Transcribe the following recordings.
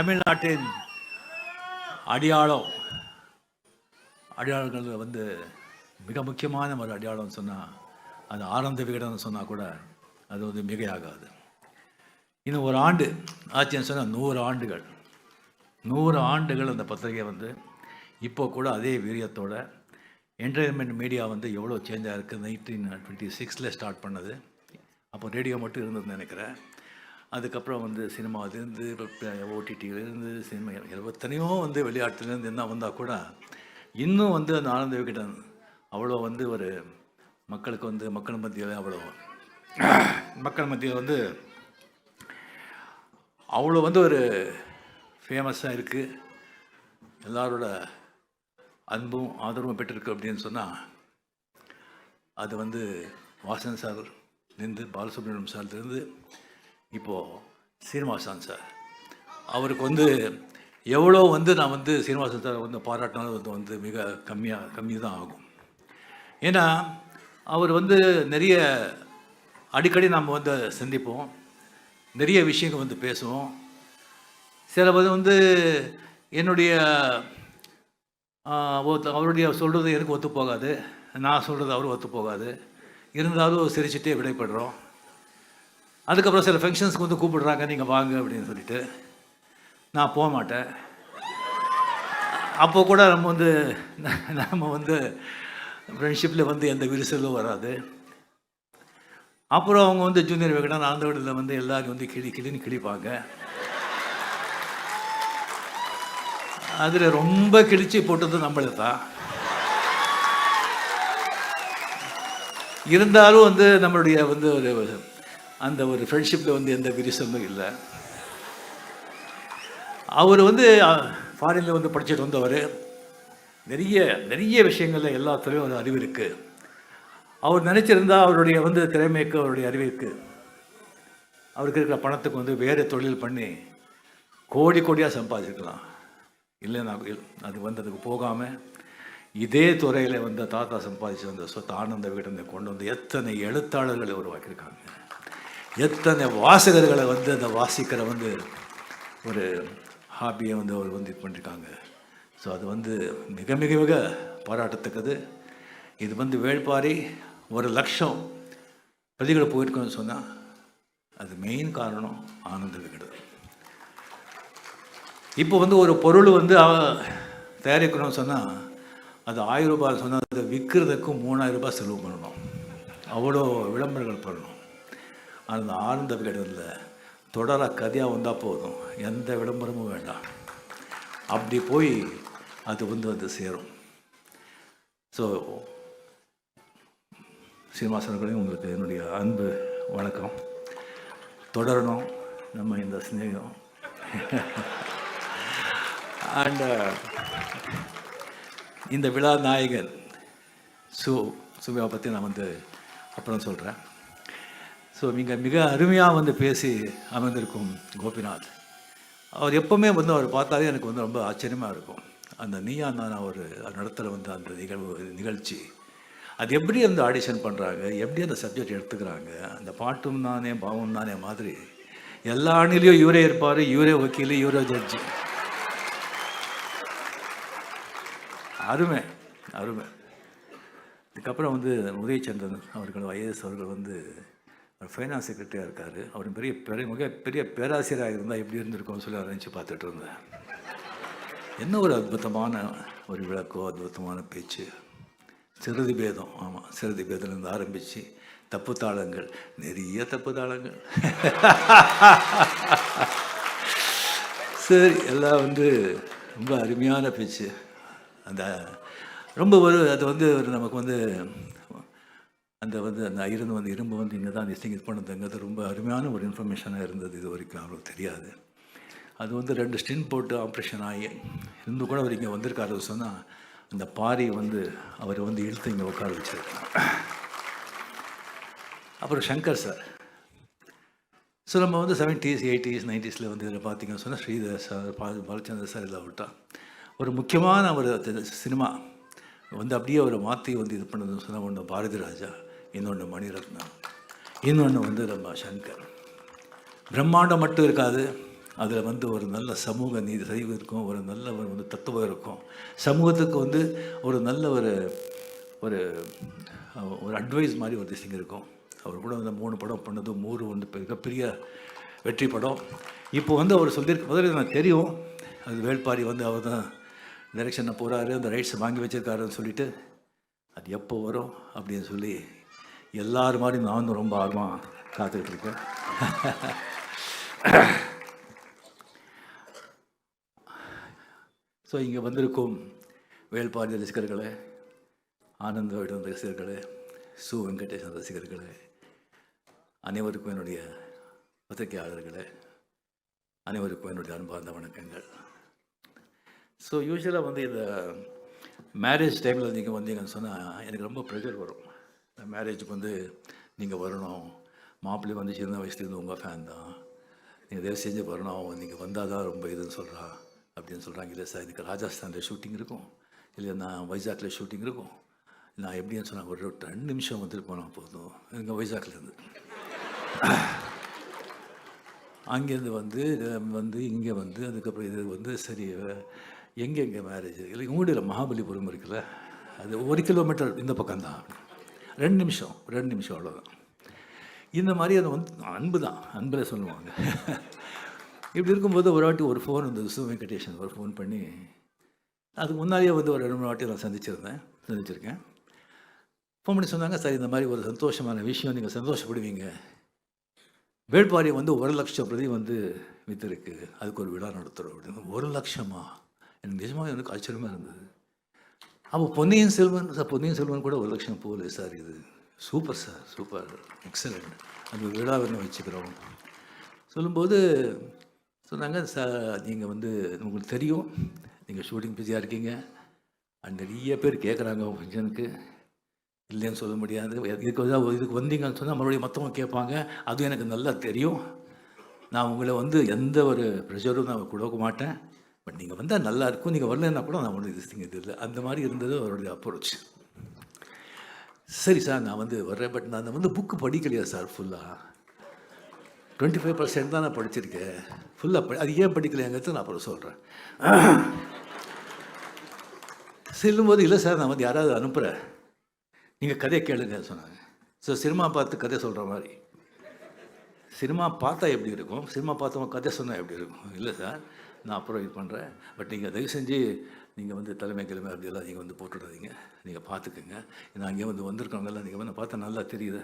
தமிழ்நாட்டின் அடையாளங்கள் வந்து மிக முக்கியமான ஒரு அடையாளம் சொன்னால் அது ஆனந்த விகடன் சொன்னால் கூட அது வந்து மிகையாகாது. இன்னும் ஒரு ஆண்டு ஆச்சுன்னு சொன்னால் 100 ஆண்டுகள் அந்த பத்திரிகை வந்து இப்போ கூட அதே வீரியத்தோட என்டர்டைன்மெண்ட் மீடியா வந்து எவ்வளோ சேஞ்சாக இருக்குது. 1926 ஸ்டார்ட் பண்ணது. அப்போ ரேடியோ மட்டும் இருந்ததுன்னு நினைக்கிறேன். அதுக்கப்புறம் வந்து சினிமாவிலேருந்து ஓடிடியிலேருந்து சினிமா எத்தனையோ வந்து விளையாட்டுலேருந்து என்ன வந்தால் கூட இன்னும் வந்து அந்த ஆனந்த விகடன் அவ்வளோ வந்து ஒரு மக்களுக்கு வந்து மக்கள் மத்தியில் வந்து அவ்வளோ வந்து ஒரு ஃபேமஸாக இருக்குது. எல்லாரோட அன்பும் ஆதரவும் பெற்றிருக்கு அப்படின்னு சொன்னால் அது வந்து வாசன் சார்லேருந்து பாலசுப்ரமணியம் சார்லேருந்து இப்போது சீனிவாசன் சார் அவருக்கு வந்து எவ்வளோ வந்து நான் வந்து சீனிவாசன் சார் வந்து பாராட்டினாலும் வந்து மிக கம்மி தான் ஆகும். ஏன்னா அவர் வந்து நிறைய அடிக்கடி நாம் வந்து சந்திப்போம், நிறைய விஷயங்கள் வந்து பேசுவோம். சில வந்து என்னுடைய அவருடைய சொல்கிறது எனக்கு ஒத்து போகாது, நான் சொல்கிறது அவரும் ஒத்து போகாது. இருந்தாலும் சிரிச்சுட்டே விடைபடுறோம். அதுக்கப்புறம் சில ஃபங்க்ஷன்ஸ்க்கு வந்து கூப்பிடுறாங்க, நீங்கள் வாங்க அப்படின்னு சொல்லிட்டு நான் போக மாட்டேன். அப்போ கூட நம்ம வந்து ஃப்ரெண்ட்ஷிப்பில் வந்து எந்த விரிசலும் வராது. அப்புறம் அவங்க வந்து ஜூனியர் விகடன் ஆனந்த விகடனில் வந்து எல்லாரும் வந்து கிளின்னு கிழிப்பாங்க. அதில் ரொம்ப கிழிச்சு போட்டது நம்மளுக்கு தான். இருந்தாலும் வந்து நம்மளுடைய வந்து அந்த ஒரு ஃப்ரெண்ட்ஷிப்பில் வந்து எந்த விரிசலும் இல்லை. அவர் வந்து ஃபாரினில் வந்து படிச்சுட்டு வந்தவர். நிறைய விஷயங்களில் எல்லாத்துலேயும் ஒரு அறிவு இருக்குது. அவர் நினச்சிருந்தா அவருடைய வந்து திறமைக்கு அவருடைய அறிவிற்கு அவருக்கு இருக்கிற பணத்துக்கு வந்து வேறு தொழில் பண்ணி கோடியாக சம்பாதிச்சிருக்கலாம். இல்லைன்னா அது வந்து அதுக்கு போகாமல் இதே துறையில் வந்து தாத்தா சம்பாதிச்சு வந்த சொத்து ஆனந்த விகடனை கொண்டு வந்து எத்தனை எழுத்தாளர்களை உருவாக்கியிருக்காங்க, எத்தனை வாசகர்களை வந்து அந்த வாசிக்கிற வந்து ஒரு ஹாபியை வந்து அவர் வந்து இது பண்ணியிருக்காங்க. ஸோ அது வந்து மிக மிக மிக பாராட்டத்தக்கது. இது வந்து வேள்பாரி 1,00,000 பிரதிகளை போயிருக்கோன்னு சொன்னால் அது மெயின் காரணம் ஆனந்த விகடன். இப்போ வந்து ஒரு பொருள் வந்து தயாரிக்கணும்னு சொன்னால் அது 1000 ரூபாய் சொன்னால் அதை விற்கிறதுக்கு 3000 ரூபாய் செலவு பண்ணணும், அவ்வளோ விளம்பரங்கள் பண்ணணும். அந்த ஆனந்த விகடனில் தொடராக கதையாக வந்தால் போதும், எந்த விளம்பரமும் வேண்டாம். அப்படி போய் அது வந்து சேரும். ஸோ சீனிவாசர்களையும் உங்களுக்கு என்னுடைய அன்பு வணக்கம். தொடரணும் நம்ம இந்த ஸ்நேகம். அண்ட் இந்த விழா நாயகன் சுவியா பற்றி நான் வந்து அப்புறம் சொல்கிறேன். ஸோ மிக அருமையாக வந்து பேசி அமர்ந்திருக்கும் கோபிநாத். அவர் எப்போவுமே வந்து அவர் பார்த்தாலே எனக்கு வந்து ரொம்ப ஆச்சரியமாக இருக்கும். அந்த நீயா நான் அவர் நடத்துகிற வந்து அந்த நிகழ்ச்சி அது எப்படி அந்த ஆடிஷன் பண்ணுறாங்க, எப்படி அந்த சப்ஜெக்ட் எடுத்துக்கிறாங்க, அந்த பாட்டும் நானே பாவம் நானே மாதிரி எல்லா அணிலையும் இவரே இருப்பார், இவரே வக்கீல், இவரே ஜட்ஜி. அருமை. இதுக்கப்புறம் வந்து உதயச்சந்திரன் அவர்கள் ஐஏஎஸ் அவர்கள் வந்து ஃபைனான்ஸ் செக்ரட்டரியாக இருக்கார். அவர் பெரிய பேராசிரியராக இருந்தால் எப்படி இருந்திருக்கும்னு சொல்லி நினச்சி பார்த்துட்டு இருந்தேன். என்ன ஒரு அற்புதமான ஒரு விளக்கோ, அற்புதமான பேச்சு. சிறுதி பேதம், ஆமாம், சிறுதி பேதம்லேருந்து ஆரம்பித்து தப்பு தாளங்கள், நிறைய தப்பு தாளங்கள். சரி, எல்லாம் வந்து ரொம்ப அருமையான பேச்சு. அந்த ரொம்ப அது வந்து நமக்கு வந்து அந்த ஐரன் வந்து இரும்பு வந்து இங்கே தான் டிஸ்டிங்ஸ் பண்ணதுங்கிறது ரொம்ப அருமையான ஒரு இன்ஃபர்மேஷனாக இருந்தது. இது வரைக்கும் அவருக்கு தெரியாது. அது வந்து 2 ஸ்டின் போட்டு ஆப்ரேஷன் ஆகி இருந்து கூட அவர் இங்கே வந்திருக்காரு சொன்னால் அந்த பாரி வந்து அவர் வந்து இழுத்து இங்கே உட்கார வச்சிருக்காங்க. அப்புறம் சங்கர் சார். ஸோ நம்ம வந்து 70s 80s 90s வந்து இதில் பார்த்திங்கன்னு சொன்னால் ஸ்ரீதர் சார், பாலச்சந்தர் சார் இதில் விட்டால் ஒரு முக்கியமான ஒரு சினிமா வந்து அப்படியே அவரை மாற்றி வந்து இது பண்ணதுன்னு சொன்னால் ஒன்று பாரதி ராஜா, இன்னொன்று மணிரத்னம், இன்னொன்று வந்து நம்ம சங்கர். பிரம்மாண்டம் மட்டும் இருக்காது, அதில் வந்து ஒரு நல்ல சமூக நீதி சரிவு இருக்கும், ஒரு நல்ல ஒரு தத்துவம் இருக்கும், சமூகத்துக்கு வந்து ஒரு நல்ல ஒரு ஒரு ஒரு அட்வைஸ் மாதிரி ஒரு திசிங் இருக்கும். அவர் கூட அந்த 3 படம் பண்ணது 3 வந்து மிகப்பெரிய வெற்றி படம். இப்போ வந்து அவர் சொல்லியிருக்க முதல்ல எனக்கு தெரியும், அது வேள்பாரி வந்து அவர் தான் டைரெக்ஷனை போகிறாரு, அந்த ரைட்ஸை வாங்கி வச்சுருக்காருன்னு சொல்லிட்டு அது எப்போ வரும் அப்படின்னு சொல்லி எல்லாரும் மாதிரி நான் ரொம்ப ஆர்வமாக காத்துக்கிட்டு இருக்கேன். ஸோ இங்கே வந்திருக்கும் வேள்பாரி ரசிகர்களே, ஆனந்த விடன் ரசிகர்களே, சு வெங்கடேசன் ரசிகர்களே, அனைவருக்கும் என்னுடைய பத்திரிகையாளர்களே, அனைவருக்கும் என்னுடைய அன்பார்ந்த வணக்கங்கள். ஸோ யூஸ்வலாக வந்து இந்த மேரேஜ் டைமில் நீங்கள் வந்தீங்கன்னு சொன்னால் எனக்கு ரொம்ப ப்ரெஷர் வரும். மேரேஜுக்கு வந்து நீங்கள் வரணும், மாப்பிள்ளை வந்து சின்ன வயசுலேருந்து உங்கள் ஃபேன் தான், நீங்கள் தயவு செஞ்சு வரணும், நீங்கள் வந்தால் தான் ரொம்ப இதுன்னு சொல்கிறா அப்படின்னு சொல்கிறாங்க. இல்லை சார், எனக்கு ராஜஸ்தானில் ஷூட்டிங் இருக்கும், இல்லை நான் வைசாக்கில் ஷூட்டிங் இருக்கும், நான் எப்படின்னு சொன்னால் ஒரு 2 நிமிஷம் வந்துட்டு போனால் போதும். எங்கள் வைசாக்லேருந்து அங்கேருந்து வந்து இங்கே வந்து அதுக்கப்புறம் இது வந்து சரி எங்கே மேரேஜ் இல்லை உங்களுடைய மகாபலிபுரம் இருக்குல்ல, அது 1 கிலோமீட்டர் இந்த பக்கம்தான், 2 நிமிஷம் அவ்வளோதான். இந்த மாதிரி அதை வந்து அன்பு தான், அன்பில் சொல்லுவாங்க. இப்படி இருக்கும்போது ஒரு வாட்டி ஒரு ஃபோன் வந்து சு வெங்கடேஷன் ஒரு ஃபோன் பண்ணி, அதுக்கு முன்னாடியே வந்து ஒரு 2-3 வாட்டி நான் சந்திச்சிருக்கேன். ஃபோன் பண்ணி சொன்னாங்க, சார் இந்த மாதிரி ஒரு சந்தோஷமான விஷயம், நீங்கள் சந்தோஷப்படுவீங்க, வேள்பாரி வந்து 1 லட்சம் பிரதி வந்து விற்றுருக்கு, அதுக்கு ஒரு விழா நடத்துகிறோம் அப்படின்னு. 1 லட்சமா? எனக்கு நிஜமாக எனக்கு ஆச்சரியமாக இருந்தது. அப்போ பொன்னியின் செல்வன் கூட 1 லட்சம் போகல சார். இது சூப்பர் சார், சூப்பர், எக்ஸலண்ட், அந்த விழாவை வச்சுக்கிறோம் சொல்லும்போது சொன்னாங்க, சார் நீங்கள் வந்து உங்களுக்கு தெரியும், நீங்கள் ஷூட்டிங் பிஸியாக இருக்கீங்க, நிறைய பேர் கேட்குறாங்க உங்கள் ஃபங்க்ஷனுக்கு, இல்லைன்னு சொல்ல முடியாது, இதுக்கு வந்தீங்கன்னு சொன்னால் மறுபடியும் மற்றவங்க கேட்பாங்க, அதுவும் எனக்கு நல்லா தெரியும், நான் உங்களை வந்து எந்த ஒரு ப்ரெஷரும் நான் கொடுக்க மாட்டேன், பட் நீங்கள் வந்தால் நல்லா இருக்கும், நீங்கள் வரலன்னா கூட நான் ஒன்று இது இல்லை, அந்த மாதிரி இருந்தது அவருடைய அப்ரோச். சரி சார், நான் வந்து வர்றேன், பட் நான் வந்து புக்கு படிக்கலையா சார், ஃபுல்லாக 25% தான் நான் படிச்சிருக்கேன், ஃபுல்லாக அது ஏன் படிக்கலையாங்கிறது நான் அப்புறம் சொல்கிறேன். செல்லும்போது இல்லை சார், நான் வந்து யாராவது அனுப்புகிறேன், நீங்கள் கதையை கேளுங்க சொன்னாங்க. ஸோ சினிமா பார்த்து கதை சொல்கிற மாதிரி, சினிமா பார்த்தா எப்படி இருக்கும், சினிமா பார்த்தவங்க கதை சொன்னால் எப்படி இருக்கும், இல்லை சார் நான் அப்புறம் இது பண்ணுறேன், பட் நீங்கள் தயவு செஞ்சு நீங்கள் வந்து தலைமை அப்படியெல்லாம் நீங்கள் வந்து போட்டுடாதீங்க, நீங்கள் பார்த்துக்குங்க, நான் அங்கே வந்து வந்திருக்கவங்கெல்லாம் நீங்கள் வந்து பார்த்தா நல்லா தெரியுது,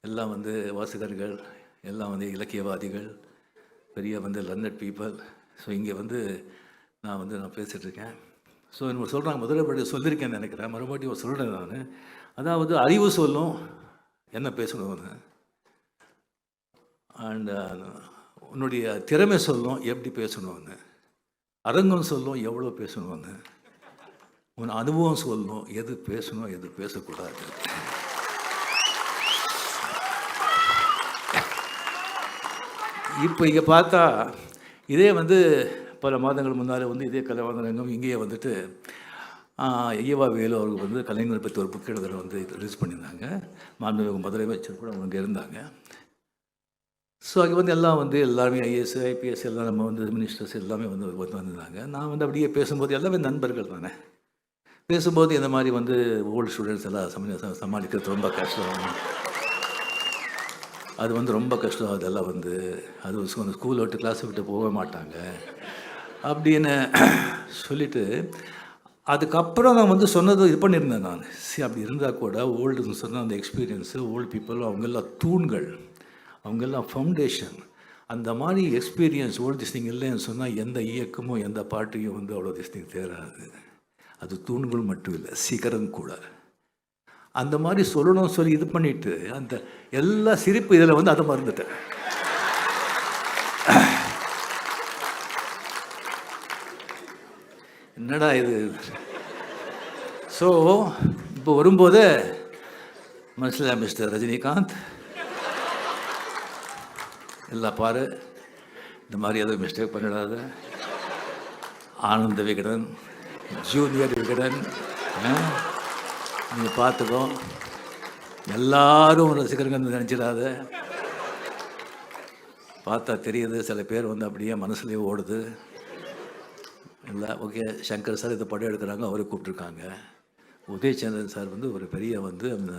எல்லாம் வந்து வாசகர்கள், எல்லாம் வந்து இலக்கியவாதிகள், பெரிய வந்து லர்னட் பீப்புள். ஸோ இங்கே வந்து நான் பேசிகிட்ருக்கேன். ஸோ என்ன சொல்கிறாங்க, முதல்ல சொல்லியிருக்கேன்னு நினைக்கிறேன், மறுபடியும் சொல்கிறேன் நான். அதாவது அறிவு சொல்லும் என்ன பேசணும்னு, அண்ட் உன்னுடைய திறமை சொல்லும் எப்படி பேசணும்னு, அரங்கம் சொல்லும் எவ்வளோ பேசணும்னு, உன் அனுபவம் சொல்லணும் எது பேசணும் எது பேசக்கூடாது. இப்போ இங்கே பார்த்தா இதே வந்து பல மாதங்கள் முன்னால் வந்து இதே கலைவாணரங்கம் இங்கேயே வந்துட்டு ஈவா வேலு அவருக்கு வந்து கலைஞர் பற்றி ஒரு புக் எழுதுகிற வந்து ரிலீஸ் பண்ணியிருந்தாங்க, மாண்புமிகு முதலமைச்சர் கூட அவங்க இங்கே இருந்தாங்க. ஸோ அங்கே வந்து எல்லாம் வந்து எல்லாருமே ஐஏஎஸ் ஐபிஎஸ் எல்லாம் நம்ம வந்து மினிஸ்டர்ஸ் எல்லாமே வந்து வந்திருந்தாங்க. நான் வந்து அப்படியே பேசும்போது எல்லாமே நண்பர்கள் தானே, பேசும்போது இந்த மாதிரி வந்து ஓல்டு ஸ்டூடெண்ட்ஸ் எல்லாம் சமாளிக்கிறது ரொம்ப கஷ்டம், அது வந்து ரொம்ப கஷ்டம், அதெல்லாம் வந்து அது ஸ்கூல் விட்டு கிளாஸ் விட்டு போக மாட்டாங்க அப்படின்னு சொல்லிவிட்டு, அதுக்கப்புறம் நான் வந்து சொன்னது இது பண்ணியிருந்தேன் நான். அப்படி இருந்தால் கூட ஓல்டுன்னு சொன்னால் அந்த எக்ஸ்பீரியன்ஸு, ஓல்டு பீப்புள் அவங்கெல்லாம் தூண்கள், அவங்கெல்லாம் ஃபவுண்டேஷன், அந்த மாதிரி எக்ஸ்பீரியன்ஸ் ஓல்டு திஸ்டிங் இல்லைன்னு சொன்னால் எந்த இயக்கமும் எந்த பாட்டையும் வந்து அவ்வளோ திஸ்டிங் தேராது. அது தூண்கள் மட்டும் இல்லை, சிகரம் கூட. அந்த மாதிரி சொல்லணும்னு சொல்லி இது பண்ணிட்டு அந்த எல்லா சிரிப்பு இதில் வந்து அதை மறந்துட்டேன். என்னடா இது. ஸோ இப்போ வரும்போது மனசில் மிஸ்டர் ரஜினிகாந்த் எல்லாம் பாரு, இந்த மாதிரி எதுவும் மிஸ்டேக் பண்ணிடாத, ஆனந்த விகடன், ஜூனியர் விகடன், நீங்கள் பார்த்துக்கோ, எல்லாரும் ரசிகர்கள் நினச்சிடாத, பார்த்தா தெரியுது, சில பேர் வந்து அப்படியே மனசுலேயே ஓடுது. இல்லை, ஓகே, சங்கர் சார் இதை படம் எடுக்கிறாங்க, அவரை கூப்பிட்ருக்காங்க. உதயச்சந்திரன் சார் வந்து ஒரு பெரிய வந்து அந்த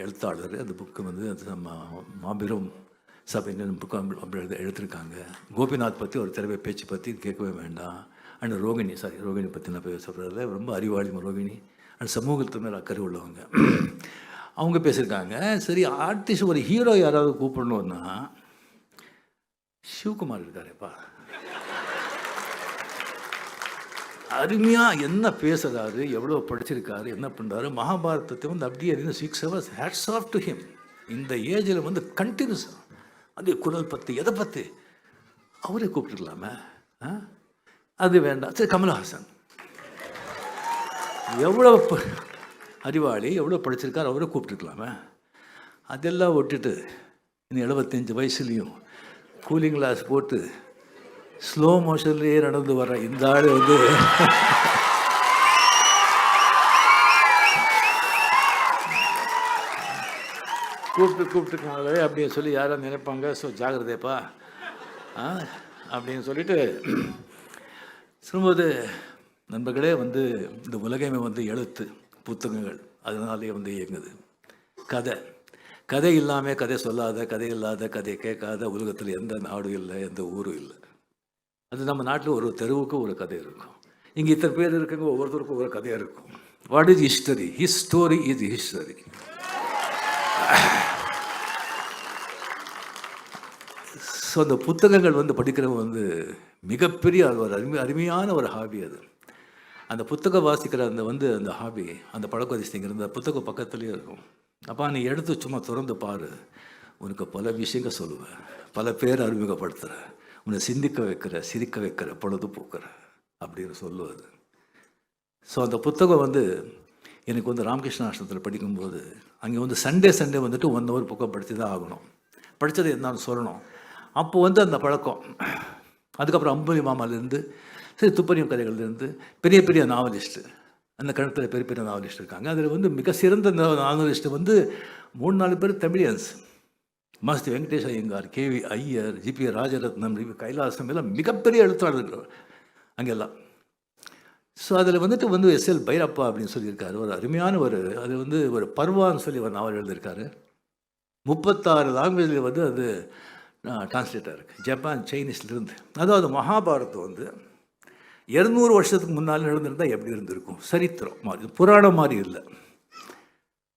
எழுத்தாளர். அந்த புக்கு வந்து அது மாபெரும் சபைன்னு புக்கு அப்படி எடுத்திருக்காங்க. கோபிநாத் பற்றி ஒரு திறமை பேச்சு பற்றி கேட்கவே வேண்டாம். அண்ட் ரோகிணி பற்றி நான் சொல்கிறதில்ல, ரொம்ப அறிவாளி ரோகிணி. அண்ட் சமூகத்து மேலே அக்கறை உள்ளவங்க. அவங்க பேசியிருக்காங்க. சரி, ஆர்டிஸ்ட் ஒரு ஹீரோ யாராவது கூப்பிடணுன்னா சிவகுமார் இருக்காருப்பா. அருமையாக என்ன பேசுகிறாரு, எவ்வளோ படிச்சிருக்காரு, என்ன பண்ணுறாரு. மகாபாரதத்தை வந்து அப்படியே 6 hours hats off to him. இந்த ஏஜில் வந்து கண்டினியூஸ் அது குரல் பற்றி எதை பற்றி அவரே கூப்பிட்டுருக்கலாமே. அது வேண்டாம். சரி, கமல்ஹாசன் எவ்வளோ அறிவாளி, எவ்வளோ படிச்சிருக்காரு, அவரை கூப்பிட்டுருக்கலாமே. அதெல்லாம் விட்டுட்டு இன்னும் 75 வயசுலேயும் கூலிங் கிளாஸ் போட்டு ஸ்லோ மோஷன்லேயே நடந்து வர இந்த ஆள் வந்து கூப்பிட்டுருக்காங்களே அப்படின்னு சொல்லி யாரும் நினைப்பாங்க. ஸோ ஜாகிரதைப்பா அப்படின்னு சொல்லிட்டு சொல்லும்போது, நண்பர்களே வந்து இந்த உலகமே வந்து எழுத்து புத்தகங்கள் அதனாலே வந்து இயங்குது. கதை இல்லாமல் கதை சொல்லாத, கதை இல்லாத, கதை கேட்காத உலகத்தில் எந்த நாடும் இல்லை, எந்த ஊரும் இல்லை. அது நம்ம நாட்டில் ஒரு தெருவுக்கும் ஒரு கதை இருக்கும். இங்கே இத்தனை பேர் இருக்குங்க, ஒவ்வொருத்தருக்கும் ஒரு கதையாக இருக்கும். What is history? His story is history. So அந்த புத்தகங்கள் வந்து படிக்கிறவங்க வந்து மிகப்பெரிய ஒரு அருமையான ஒரு ஹாபி அது. அந்த புத்தகம் வாசிக்கிற அந்த ஹாபி, அந்த பழக்கவழக்கங்கள் இருந்த புத்தகம் பக்கத்துலேயே இருக்கும். அப்போ நீ எடுத்து சும்மா திறந்து பாரு, உனக்கு பல விஷயங்கள் சொல்லுவேன், பல பேர் அறிமுகப்படுத்துகிற, உன்னை சிந்திக்க வைக்கிற, சிரிக்க வைக்கிற, பொழுது போக்குற அப்படின்னு சொல்லுவது. ஸோ அந்த புத்தகம் வந்து எனக்கு வந்து ராமகிருஷ்ண ஆசிரமத்தில் படிக்கும்போது அங்கே வந்து சண்டே வந்துட்டு 1 hour புக்கம் படித்து தான் ஆகணும். படித்தது என்னன்னு சொல்லணும். அப்போ வந்து அந்த பழக்கம். அதுக்கப்புறம் அம்புலி மாமாலேருந்து சரி துப்பறியும் கதைகள்லேருந்து பெரிய பெரிய நாவலிஸ்ட்டு, அந்த கணத்தில் பெரிய பெரிய நாவலிஸ்ட் இருக்காங்க. அதில் வந்து மிக சிறந்த நாவலிஸ்ட்டு வந்து 3-4 பேர் தமிழியன்ஸ். மாஸ்தி வெங்கடேஷ் ஐயங்கார், கேவி ஐயர், ஜிபி ராஜரத்னம், கைலாசம் எல்லாம் மிகப்பெரிய எழுத்தாளர்கள் அங்கெல்லாம். ஸோ அதில் வந்துட்டு எஸ்எல் பைரப்பா அப்படின்னு சொல்லியிருக்காரு. ஒரு அருமையான அது வந்து ஒரு பர்வான்னு சொல்லி ஒரு நாவல் எழுதியிருக்காரு. 36 லாங்குவேஜில் வந்து அது டிரான்ஸ்லேட்டாக இருக்குது, ஜப்பான் சைனீஸ்லேருந்து. அதாவது மகாபாரதம் வந்து 200 வருஷத்துக்கு முன்னால் எழுந்திருந்தால் எப்படி இருந்திருக்கும், சரித்திரம் மாதிரி, புராணம் மாதிரி இல்லை,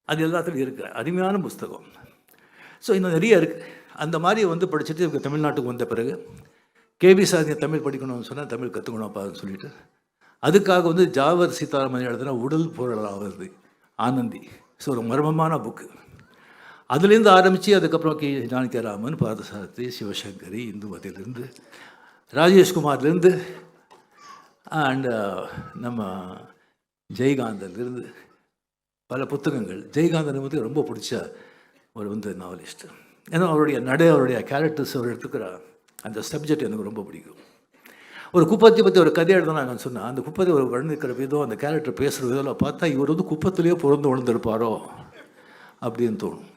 அது எல்லாத்துலையும் இருக்குது. அருமையான புஸ்தகம். ஸோ இன்னும் நிறைய இருக்குது. அந்த மாதிரி வந்து படிச்சுட்டு தமிழ்நாட்டுக்கு வந்த பிறகு கேபி சார் தமிழ் படிக்கணும்னு சொன்னால் தமிழ் கற்றுக்கணும்ப்பான்னு சொல்லிட்டு அதுக்காக வந்து ஜாவர் சீதாராமன் எழுதுனா உடல் பொருளாவது ஆனந்தி. ஸோ ஒரு மர்மமான புக்கு. அதுலேருந்து ஆரம்பித்து அதுக்கப்புறம் ஜானகிராமன், பாரதசாரதி, சிவசங்கரி, இந்துமதியிலேருந்து ராஜேஷ்குமார்லேருந்து அண்டு நம்ம ஜெயகாந்தன்லேருந்து பல புத்தகங்கள். ஜெயகாந்தன் வந்து ரொம்ப பிடிச்ச ஒரு நாவலிஸ்ட்டு. ஏன்னா அவருடைய கேரக்டர்ஸ் அவர் எடுத்துக்கிற அந்த சப்ஜெக்ட் எனக்கு ரொம்ப பிடிக்கும். ஒரு குப்பத்தை பற்றி ஒரு கதை எழுதுனாங்கன்னு சொன்னால் அந்த குப்பத்தை ஒரு வளர்ந்துக்கிற விதம், அந்த கேரக்டர் பேசுகிற விதம் பார்த்தா இவர் வந்து குப்பத்திலேயே பிறந்து வளர்ந்துருப்பாரோ அப்படின்னு தோணும்.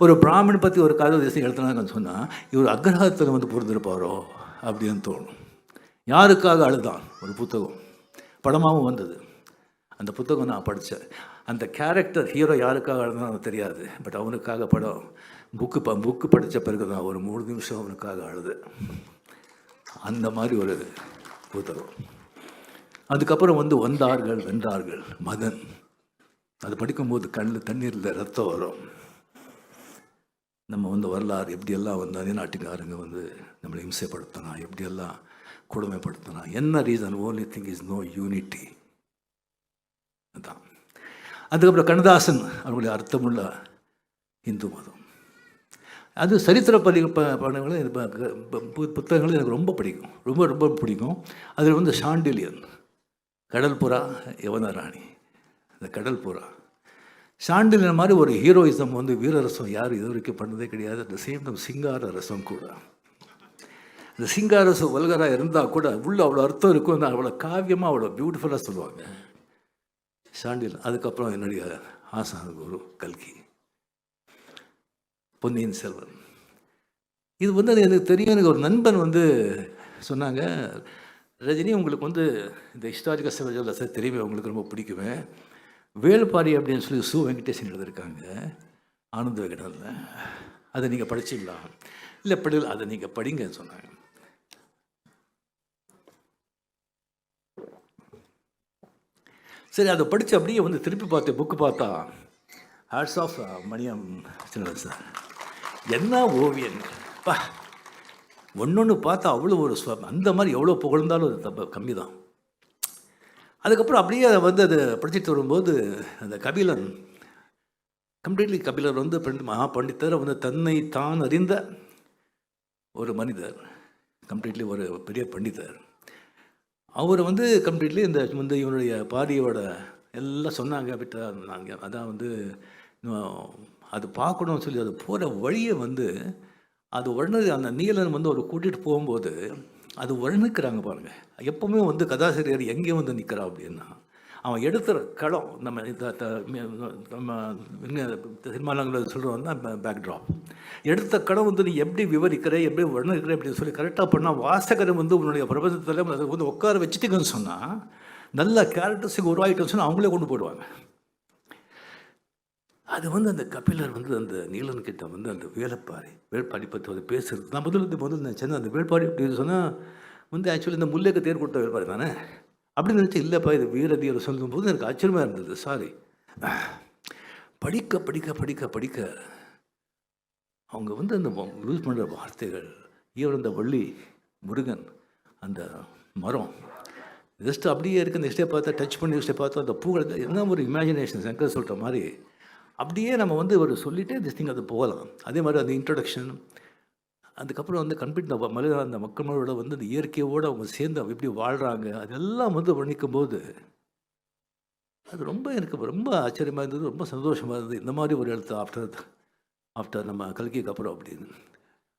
ஒரு பிராமணன் பற்றி ஒரு கதை தேசம் எழுதுனாங்கன்னு சொன்னால் இவர் அக்ரஹத்தில் வந்து பிறந்திருப்பாரோ அப்படின்னு தோணும். யாருக்காக அழுதான் ஒரு புத்தகம் படமாகவும் வந்தது. அந்த புத்தகம் நான் படித்தேன். அந்த கேரக்டர் ஹீரோ யாருக்காக அழுதான் தெரியாது, பட் அவனுக்காக படம் புக்கு படித்த பிறகு தான் ஒரு 3 நிமிஷம் அவனுக்காக அழுது. அந்த மாதிரி ஒரு புத்தகம். அதுக்கப்புறம் வந்தார்கள் வென்றார்கள் மதன். அது படிக்கும்போது கண்ணில் தண்ணீரில் ரத்தம் வரும். நம்ம வரலாறு எப்படியெல்லாம் அதே நாட்டுக்காரங்க நம்மளை இம்சைப்படுத்தினா, எப்படியெல்லாம் கொடுமைப்படுத்தினா, என்ன reason? Only thing is no unity. அதுதான். அதுக்கப்புறம் கண்ணதாசன் அவர்களுடைய அர்த்தமுள்ள இந்து மதம். அது சரித்திர படங்களும் புத்தகங்களும் எனக்கு ரொம்ப பிடிக்கும், ரொம்ப ரொம்ப பிடிக்கும். அதில் சாண்டிலியன், கடல் புறா, யவனராணி, இந்த கடல் புறா. சாண்டிலியன் மாதிரி ஒரு ஹீரோயிசம் வீரரசம் யாரும் இது வரைக்கும் பண்ணதே கிடையாது. அட் த சேம் டைம் சிங்கார ரசம் கூட. இந்த சிங்கார ரசம் வல்கராக இருந்தால் கூட உள்ள அவ்வளோ அர்த்தம் இருக்கும், அவ்வளோ காவியமாக அவ்வளோ பியூட்டிஃபுல்லாக சொல்லுவாங்க சாண்டிலியன். அதுக்கப்புறம் என்னுடைய ஆசான குரு கல்கி, பொன்னியின் செல்வன். இது வந்து அது எனக்கு தெரியும். எனக்கு ஒரு நண்பன் வந்து சொன்னாங்க, "ரஜினி உங்களுக்கு வந்து இந்த ஹிஸ்டாரிக்கல் சிவஜுவல்ஸ் தெரியுமே, உங்களுக்கு ரொம்ப பிடிக்குமே. வேள்பாரி அப்படின்னு சொல்லி சு. வெங்கடேசன் எழுதியிருக்காங்க ஆனந்த விகடனில். அதை நீங்கள் படிச்சிங்களா?" "இல்லை படிக்கல." "அதை நீங்கள் படிங்கன்னு" சொன்னாங்க. சரி, அதை படித்து அப்படியே வந்து திருப்பி பார்த்தேன். புக்கு பார்த்தா ஹேட்ஸ் ஆஃப் மணியம் சின்னவர் சார். என்ன ஓவியன் பா! ஒன்று பார்த்தா அவ்வளோ ஒரு அந்த மாதிரி எவ்வளோ புகழ்ந்தாலும் அது தப்பு கம்மி தான். அதுக்கப்புறம் அப்படியே அதை வந்து அதை படிச்சுட்டு வரும்போது அந்த கபிலன், கம்ப்ளீட்லி கபிலர் வந்து மகா பண்டிதர், வந்து தன்னை தான் அறிந்த ஒரு மனிதர், கம்ப்ளீட்லி ஒரு பெரிய பண்டிதர். அவர் வந்து கம்ப்ளீட்லி இந்த வந்து இவனுடைய பாரியோட எல்லாம் சொன்னாங்க. விட்டா நாங்கள் அதான் வந்து அது பார்க்கணும்னு சொல்லி அது போகிற வழியை வந்து அது அந்த நீலன் வந்து அவர் கூட்டிகிட்டு போகும்போது அது வர்ணிக்கிறாங்க பாருங்கள். எப்போவுமே வந்து கதாசிரியர் எங்கேயும் வந்து நிற்கிறா அப்படின்னா, அவன் எடுத்துகிற களம் நம்ம சினிமாவில் சொல்கிறோம் தான் பேக்ட்ராப். எடுத்த களம் வந்து நீ எப்படி விவரிக்கிற, எப்படி வர்ணிக்கிற அப்படின்னு சொல்லி கரெக்டாக பண்ணால் வாசகரை வந்து உன்னுடைய பிரபஞ்சத்தில் அதை வந்து உட்கார வச்சுட்டிங்கன்னு சொன்னால், நல்ல கேரக்டர்ஸுக்கு உருவாகிட்டோன்னு சொன்னால் அவங்களே கொண்டு போடுவாங்க. அது வந்து அந்த கபிலர் வந்து அந்த நீலன்கிட்ட வந்து அந்த வேள்பாரி பற்றி வந்து பேசுகிறது. நான் முதல்ல நினச்சேன் அந்த வேள்பாரி அப்படின்னு சொன்னால் வந்து ஆக்சுவலி இந்த முல்லைக்கு தேர் கொடுத்த வேள்பாரி தானே அப்படின்னு நினச்சி, இல்லைப்பா இது வீரதீரை சொல்லும்போது எனக்கு ஆச்சரியமாக இருந்தது. சாரி, படிக்க படிக்க படிக்க படிக்க அவங்க வந்து அந்த யூஸ் பண்ணுற வார்த்தைகள், ஈவன் அந்த வள்ளி முருகன் அந்த மரம் ஜஸ்ட் அப்படியே இருக்குது. அந்த இஷ்டை பார்த்தா டச் பண்ணி இஷ்டை பார்த்தா அந்த பூக்கள் என்ன ஒரு இமேஜினேஷன், சங்கர் சொல்கிற மாதிரி அப்படியே நம்ம வந்து ஒரு சொல்லிகிட்டே திஸ் திங் அது போகலாம். அதே மாதிரி அந்த இன்ட்ரடக்ஷன், அதுக்கப்புறம் வந்து கம்ப்ளீட் அந்த மக்களோட வந்து அந்த இயற்கையோடு அவங்க சேர்ந்து எப்படி வாழ்கிறாங்க அதெல்லாம் வந்து வர்ணிக்கும் போது அது ரொம்ப எனக்கு ரொம்ப ஆச்சரியமாக இருந்தது, ரொம்ப சந்தோஷமாக இருந்தது. இந்த மாதிரி ஒரு எழுத்து ஆஃப்டர் நம்ம கல்கிக்கு அப்புறம் அப்படின்னு.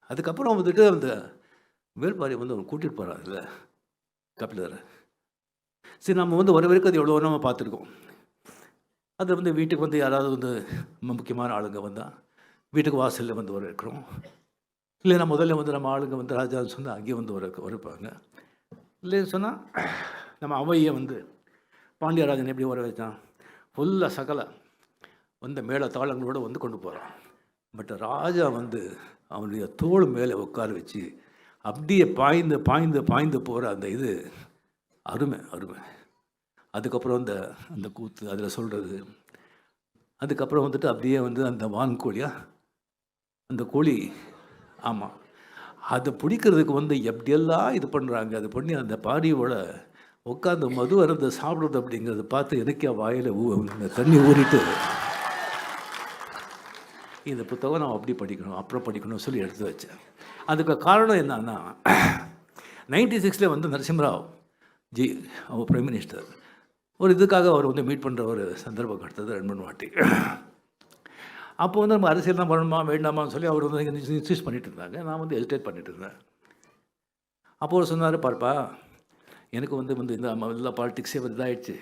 அதுக்கப்புறம் வந்துட்டு அந்த வேள்பாரி வந்து அவங்க கூட்டிகிட்டு போகிறாங்கல்ல கபிலரை. சரி, நம்ம வந்து வர வரைக்கும் அது எவ்வளோ நம்ம பார்த்துருக்கோம். அது வந்து வீட்டுக்கு வந்து யாராவது வந்து முக்கியமான ஆளுங்க வந்தால் வீட்டுக்கு வாசலில் வந்து வரவேற்கிறோம். இல்லைன்னா முதல்ல வந்து நம்ம ஆளுங்க வந்து ராஜான்னு சொன்னால் அங்கேயே வந்து வரப்பாங்க. இல்லைன்னு சொன்னால் நம்ம அவையை வந்து பாண்டியராஜன் எப்படி வர வச்சான், ஃபுல்லாக சகல வந்து மேலே தாளங்களோடு வந்து கொண்டு போகிறான். பட் ராஜா வந்து அவனுடைய தோள் மேலே உட்கார வச்சு அப்படியே பாய்ந்து பாய்ந்து பாய்ந்து போகிற அந்த இது அருமை அருமை. அதுக்கப்புறம் அந்த கூத்து அதில் சொல்கிறது. அதுக்கப்புறம் வந்துட்டு அப்படியே வந்து அந்த வான்கோழியா அந்த கோழி, ஆமாம், அதை பிடிக்கிறதுக்கு வந்து எப்படியெல்லாம் இது பண்ணுறாங்க. அது பண்ணி அந்த பாரியோட உட்காந்து மது அருந்த சாப்பிட்றது அப்படிங்கிறத பார்த்து எனக்கே வாயில் தண்ணி ஊறிட்டு இந்த புத்தகம் நான் அப்படி படிக்கணும் அப்புறம் படிக்கணும்னு சொல்லி எடுத்து வச்சேன். அதுக்கு காரணம் என்னன்னா 96 வந்து நரசிம்மராவ் ஜி அவர் பிரைம் மினிஸ்டர் ஒரு இதுக்காக அவர் வந்து மீட் பண்ணுற ஒரு சந்தர்ப்பம் கிடைத்தது 2-3 வாட்டி. அப்போ வந்து நம்ம அரசியல் தான் பண்ணணுமா வேண்டாமான்னு சொல்லி அவர் வந்து இன்சிஸ்ட் பண்ணிட்டு இருந்தாங்க. நான் வந்து ஹெசிடேட் பண்ணிட்டு இருந்தேன். அப்போ அவர் சொன்னார், பார்ப்பா எனக்கு வந்து இந்த எல்லா பாலிட்டிக்ஸே வந்து இதாகிடுச்சு.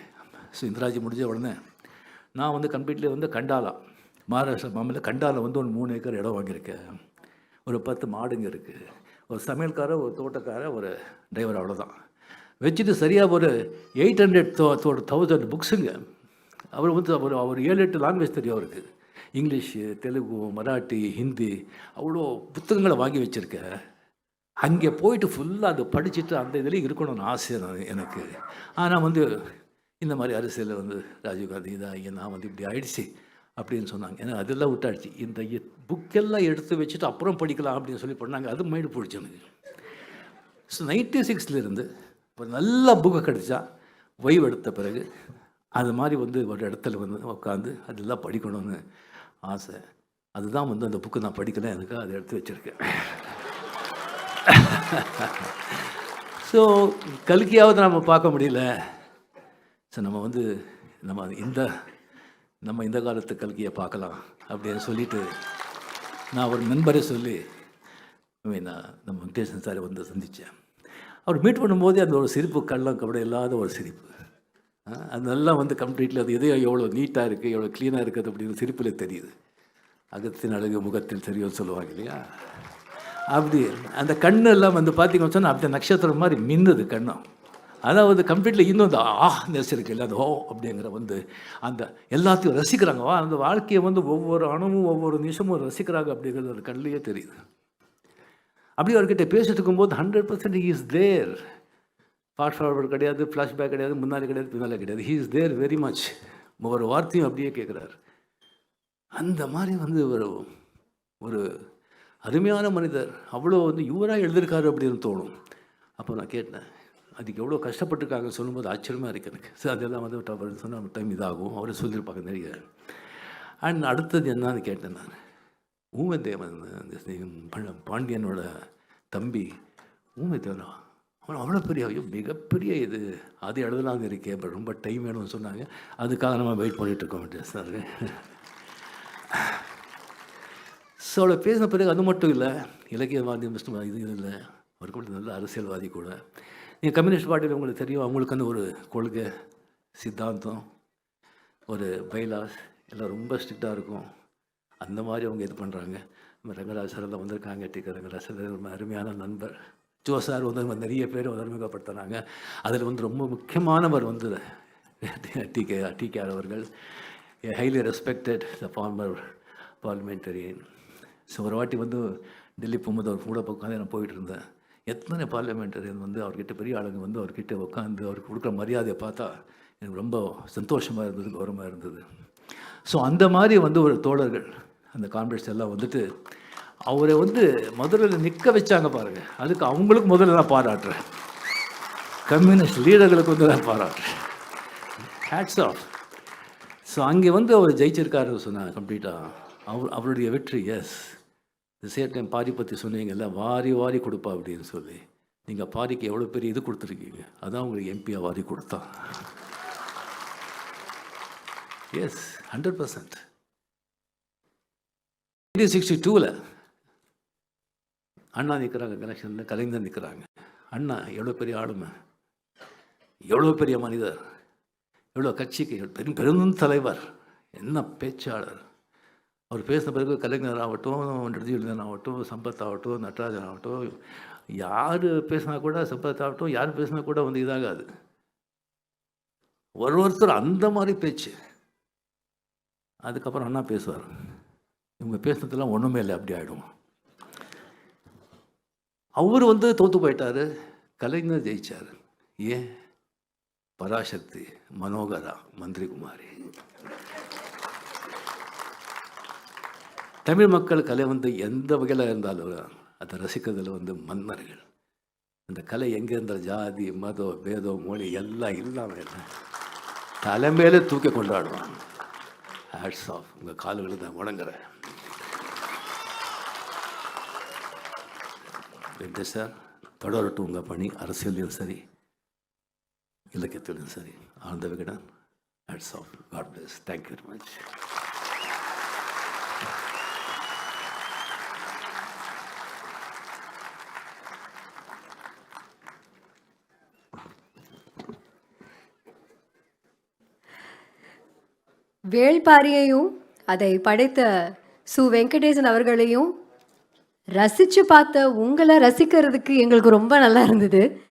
ஸோ இந்திராஜி முடிஞ்ச உடனே நான் வந்து கம்ப்ளீட்லி வந்து கண்டாலா மகாராஷ்டிரா மாநில கண்டாவில் வந்து ஒரு 3 ஏக்கர் இடம் வாங்கியிருக்கேன். ஒரு 10 மாடுங்க இருக்குது, ஒரு சமையல்காரர், ஒரு தோட்டக்காரர், ஒரு டிரைவர், அவ்வளோதான் வச்சுட்டு சரியாக ஒரு 800,000 புக்ஸுங்க. அவர் வந்து அவர் 7-8 லாங்குவேஜ் தெரியும் அவருக்கு. இங்கிலீஷு, தெலுங்கு, மராட்டி, ஹிந்தி, அவ்வளோ புத்தகங்களை வாங்கி வச்சுருக்கேன். அங்கே போயிட்டு ஃபுல்லாக அதை படிச்சுட்டு அந்த இதுலேயும் இருக்கணும்னு ஆசை எனக்கு. ஆனால் வந்து இந்த மாதிரி அரசியலில் வந்து ராஜீவ்காந்தி இதாகி நான் வந்து இப்படி ஆயிடுச்சு அப்படின்னு சொன்னாங்க. ஏன்னா அதெல்லாம் விட்டாச்சு. இந்த புக்கெல்லாம் எடுத்து வச்சுட்டு அப்புறம் படிக்கலாம் அப்படின்னு சொல்லி பண்ணாங்க. அது மைண்டு போயிடுச்சு எனக்கு. ஸோ 96 ஒரு நல்ல புக்கு கிடச்சா ஓய்வு எடுத்த பிறகு அது மாதிரி வந்து ஒரு இடத்துல வந்து உட்காந்து அதெல்லாம் படிக்கணும்னு ஆசை. அதுதான் வந்து அந்த புக்கு நான் படிக்கலை, எனக்கு அதை எடுத்து வச்சுருக்கேன். ஸோ கல்கியாவது நம்ம பார்க்க முடியல. ஸோ நம்ம வந்து நம்ம இந்த காலத்து கல்கியை பார்க்கலாம் அப்படின்னு சொல்லிட்டு நான் ஒரு நண்பரை சொல்லி நான் நம்ம வெங்கடேசன் சாரை வந்து சந்தித்தேன். அவர் மீட் பண்ணும்போதே அந்த ஒரு சிரிப்பு, கள்ளம் கபடி இல்லாத ஒரு சிரிப்பு, அதெல்லாம் வந்து கம்ப்ளீட்லி அது எதையோ எவ்வளோ நீட்டாக இருக்குது, எவ்வளோ க்ளீனாக இருக்குது அப்படின்னு சிரிப்பில் தெரியுது. அகத்தின் அழகு முகத்தில் தெரியும்னு சொல்லுவாங்க இல்லையா? அப்படி அந்த கண்ணு எல்லாம் வந்து பார்த்தீங்கன்னு சொன்னால் அப்படி நட்சத்திரம் மாதிரி மின்னுது கண்ணும். அதாவது கம்ப்ளீட்லி இன்னும் அந்த நெசிருக்கு இல்லை அந்த அப்படிங்கிற வந்து அந்த எல்லாத்தையும் ரசிக்கிறாங்க. அந்த வாழ்க்கையை வந்து ஒவ்வொரு அணுவும் ஒவ்வொரு நிமிஷமும் ரசிக்கிறாங்க அப்படிங்கிறது ஒரு கண்ணிலேயே தெரியுது. அப்படி அவர்கிட்ட பேசிட்டு இருக்கும்போது 100% he is there. Fast forward கிடையாது, ஃப்ளாஷ்பேக் கிடையாது, முன்னாடி கிடையாது, பின்னாலே கிடையாது. He is there very much. ஒவ்வொரு வார்த்தையும் அப்படியே கேட்குறாரு. அந்த மாதிரி வந்து ஒரு ஒரு அருமையான மனிதர். அவ்வளோ வந்து இவராக எழுதியிருக்காரு அப்படின்னு தோணும். அப்போ நான் கேட்டேன், அதுக்கு எவ்வளோ கஷ்டப்பட்டுருக்காங்கன்னு சொல்லும்போது ஆச்சரியமாக இருக்குது எனக்கு. சார் அதெல்லாம் வந்து அவர் சொன்ன டைம் இதாகும், அவரை சொல்லியிருப்பாங்க நிறைய. அண்ட் அடுத்தது என்னன்னு கேட்டேன் நான். ஊமதேவன் அந்த பாண்டியனோட தம்பி ஊமதேவனா, அவன் அவ்வளோ பெரிய மிகப்பெரிய இது அது எழுதலாம்னு இருக்கேன். இப்போ ரொம்ப டைம் வேணும்னு சொன்னாங்க. அதுக்காக நம்ம வெயிட் பண்ணிகிட்ருக்கோம் சார். ஸோ அவளை பேசின பிறகு அது மட்டும் இல்லை, இலக்கியவாதி மிஸ்டர் இது இல்லை, அவருக்கு மட்டும் நல்ல அரசியல்வாதி கூட. நீங்கள் கம்யூனிஸ்ட் பார்ட்டியில் உங்களுக்கு தெரியும், அவங்களுக்கு அந்த ஒரு கொள்கை சித்தாந்தம் ஒரு பைலாஸ் எல்லாம் ரொம்ப ஸ்ட்ரிக்டாக இருக்கும். அந்த மாதிரி அவங்க இது பண்ணுறாங்க. நம்ம ரங்கராஜ் சார் எல்லாம் வந்திருக்காங்க. ரங்கராஜ் சார் ரொம்ப அருமையான நண்பர். ஜோ சார் வந்து நிறைய பேர் அறிமுகப்படுத்துகிறாங்க. அதில் வந்து ரொம்ப முக்கியமானவர் வந்து டிகே அவர்கள். ஹைலி ரெஸ்பெக்டட் த ஃபார்மர் பார்லிமெண்டரியன். ஸோ ஒரு வாட்டி வந்து டெல்லி போகும்போது அவர் கூட உட்காந்து நான் போயிட்டு இருந்தேன். எத்தனை பார்லிமெண்டரியன் வந்து அவர்கிட்ட பெரிய ஆளுங்க வந்து அவர்கிட்ட உட்காந்து அவருக்கு கொடுக்குற மரியாதையை பார்த்தா எனக்கு ரொம்ப சந்தோஷமாக இருந்தது, கௌரவமாக இருந்தது. ஸோ அந்த மாதிரி வந்து ஒரு தோழர்கள் அந்த கான்ஃபரன்ஸ் எல்லாம் வந்துட்டு அவரை வந்து முதல்ல நிற்க வச்சாங்க பாருங்கள். அதுக்கு அவங்களுக்கு முதல்ல நான் பாராட்டுறேன். கம்யூனிஸ்ட் லீடர்களுக்கு வந்து நான் பாராட்டுறேன். Hats off. ஸோ அங்கே வந்து அவர் ஜெயிச்சிருக்காரு சொன்னாங்க கம்ப்ளீட்டாக. அவருடைய வெற்றி. எஸ், இந்த சேம் டைம் பாரி பற்றி சொன்னீங்கல்ல, வாரி வாரி கொடுப்பா அப்படின்னு சொல்லி. நீங்கள் பாரிக்கு எவ்வளோ பெரிய இது கொடுத்துருக்கீங்க, அதான் உங்களுக்கு எம்பியாக வாரி கொடுத்தா. எஸ், 100%. 1962 அண்ணா நிற்கிறாங்க கனெக்ஷனில், கலைஞர் நிற்கிறாங்க. அண்ணா எவ்வளோ பெரிய ஆளுமை, எவ்வளோ பெரிய மனிதர், எவ்வளோ கட்சிக்கு பெரும் தலைவர், என்ன பேச்சாளர். அவர் பேசின பிறகு கலைஞர் ஆகட்டும், ரஜினிகாந்த் ஆகட்டும், சம்பத் ஆகட்டும், நடராஜன் ஆகட்டும், யார் பேசினா கூட, சம்பத் ஆகட்டும், யார் பேசினா கூட வந்து இதாகாது. ஒருத்தர் அந்த மாதிரி பேச்சு. அதுக்கப்புறம் அண்ணா பேசுவார், இவங்க பேசுனதெல்லாம் ஒன்றுமே இல்லை, அப்படி ஆகிடும். அவர் வந்து தோற்று போயிட்டார், கலைஞர் ஜெயிச்சார். ஏன்? பராசக்தி, மனோகரா, மந்திரி குமாரி. தமிழ் மக்கள் கலை வந்து எந்த வகையில் இருந்தாலும் அதை ரசிக்கிறதுல வந்து மன்னர்கள். அந்த கலை எங்கே இருந்தால் ஜாதி மதம் பேதம் மொழி எல்லாம் இல்லாமல் தலைமையில தூக்கி கொண்டாடுவாங்க. Hats off. உங்கள் கால்களை தான் வணங்குறேன். வெற்றி சார், தொடரட்டும் உங்கள் பணி. அரசியலையும் சரி, இலக்கியத்திலும் சரி. Ananda Vikatan. Hats off. God bless. Thank you very much. வேள்பாரியையும் அதை படைத்த சு வெங்கடேசன் அவர்களையும் ரசித்து பார்த்த உங்களை ரசிக்கிறதுக்கு எங்களுக்கு ரொம்ப நல்லா இருந்தது.